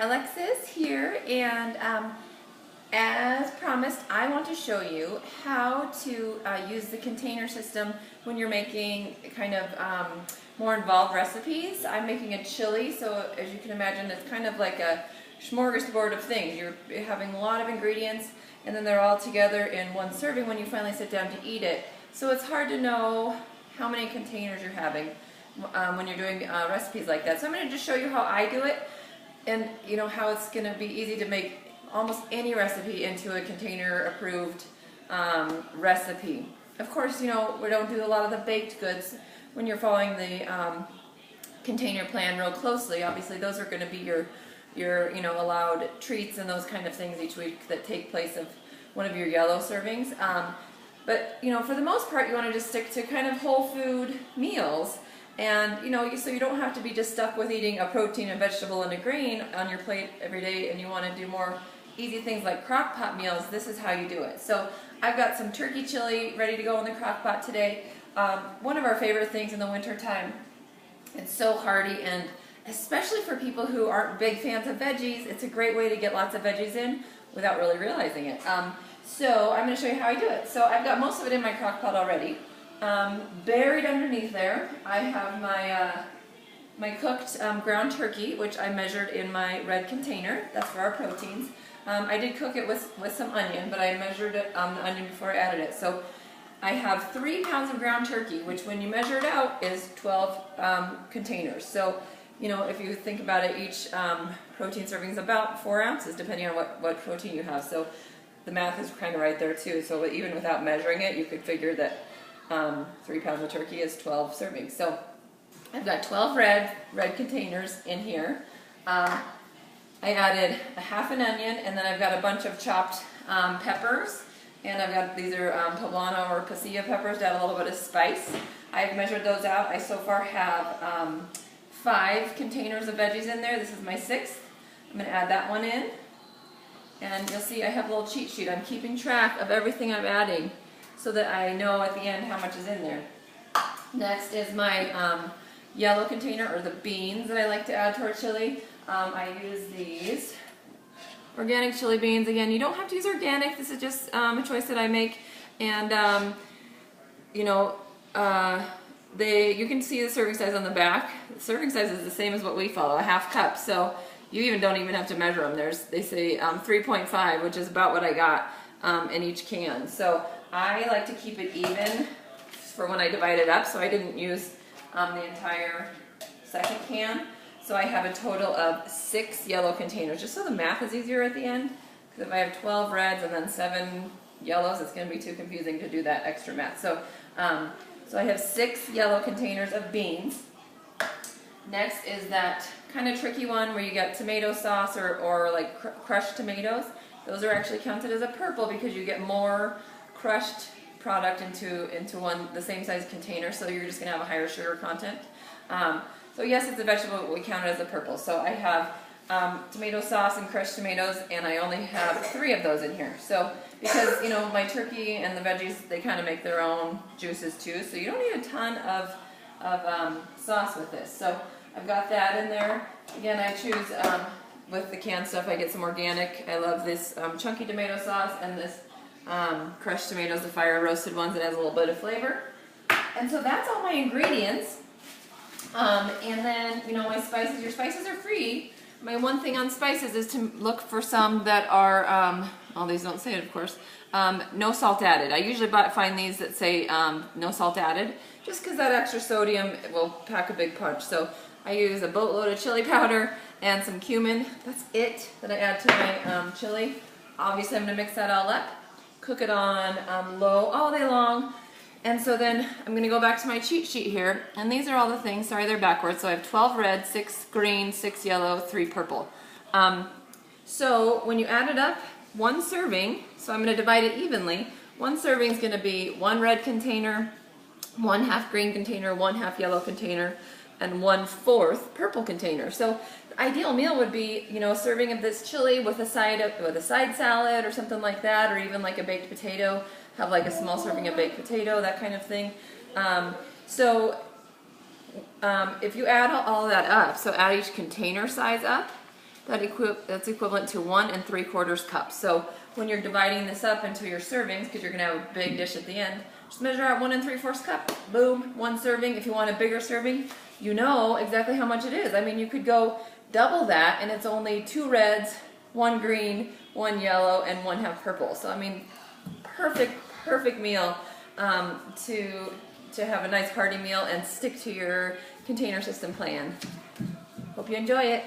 Alexis here, and as promised, I want to show you how to use the container system when you're making kind of more involved recipes. I'm making a chili, so as you can imagine, it's kind of like a smorgasbord of things. You're having a lot of ingredients, and then they're all together in one serving when you finally sit down to eat it. So it's hard to know how many containers you're having when you're doing recipes like that. So I'm going to just show you how I do it, and you know how it's going to be easy to make almost any recipe into a container approved recipe. Of course, you know, we don't do a lot of the baked goods when you're following the container plan real closely. Obviously those are going to be your you know, allowed treats and those kind of things each week that take place of one of your yellow servings. But you know, for the most part, you want to just stick to kind of whole food meals. And you know, so you don't have to be just stuck with eating a protein, a vegetable, and a grain on your plate every day, and you want to do more easy things like crock pot meals. This is how you do it. So I've got some turkey chili ready to go in the crock pot today. One of our favorite things in the winter time. It's so hearty, and especially for people who aren't big fans of veggies, it's a great way to get lots of veggies in without really realizing it. So I'm going to show you how I do it. So I've got most of it in my crock pot already. Buried underneath there, I have my my cooked ground turkey, which I measured in my red container. That's for our proteins. I did cook it with some onion, but I measured it, the onion before I added it. So I have 3 pounds of ground turkey, which when you measure it out is 12 containers. So, you know, if you think about it, each protein serving is about 4 ounces, depending on what protein you have. So the math is kind of right there too. So even without measuring it, you could figure that 3 pounds of turkey is 12 servings. So I've got 12 red containers in here. I added a half an onion, and then I've got a bunch of chopped peppers, and I've got, these are poblano or pasilla peppers to add a little bit of spice. I've measured those out. I so far have 5 containers of veggies in there. This is my 6th. I'm going to add that one in, and you'll see I have a little cheat sheet. I'm keeping track of everything I'm adding so that I know at the end how much is in there. Next is my yellow container, or the beans that I like to add to our chili. I use these organic chili beans. Again, you don't have to use organic. This is just a choice that I make. And you know, you can see the serving size on the back. The serving size is the same as what we follow, a half cup. So you don't even have to measure them. They say 3.5, which is about what I got in each can. So I like to keep it even for when I divide it up. So I didn't use the entire second can. So I have a total of 6 yellow containers, just so the math is easier at the end. Because if I have 12 reds and then 7 yellows, it's going to be too confusing to do that extra math. So, so I have 6 yellow containers of beans. Next is that kind of tricky one where you get tomato sauce or like crushed tomatoes. Those are actually counted as a purple because you get more crushed product into the same size container, so you're just going to have a higher sugar content. So yes, it's a vegetable, but we count it as a purple. So I have tomato sauce and crushed tomatoes, and I only have 3 of those in here. So because, you know, my turkey and the veggies, they kind of make their own juices too, so you don't need a ton of sauce with this. So I've got that in there. Again, I choose, with the canned stuff, I get some organic. I love this chunky tomato sauce and this crushed tomatoes, the fire roasted ones, that has a little bit of flavor. And so that's all my ingredients. And then, you know, my spices, your spices are free. My one thing on spices is to look for some that are, all these don't say it, of course, no salt added. I usually find these that say no salt added, just because that extra sodium will pack a big punch. So I use a boatload of chili powder and some cumin. That's it that I add to my chili. Obviously I'm going to mix that all up, cook it on low all day long. And so then I'm going to go back to my cheat sheet here, and these are all the things. Sorry, they're backwards. So I have 12 red, 6 green, 6 yellow, 3 purple. So when you add it up, 1 serving, so I'm going to divide it evenly. 1 serving is going to be 1 red container, 1 half green container, 1 half yellow container, and 1/4 purple container. So the ideal meal would be, you know, a serving of this chili with a side salad or something like that, or even like a baked potato. Have like a small serving of baked potato, that kind of thing. If you add all that up, so add each container size up, that's equivalent to 1 3/4 cups. So when you're dividing this up into your servings, because you're gonna have a big dish at the end, just measure out 1 3/4 cup. Boom, 1 serving. If you want a bigger serving, you know exactly how much it is. I mean, you could go double that, and it's only 2 reds, 1 green, 1 yellow, and 1/2 purple. So I mean, perfect meal to have a nice hearty meal and stick to your container system plan. Hope you enjoy it.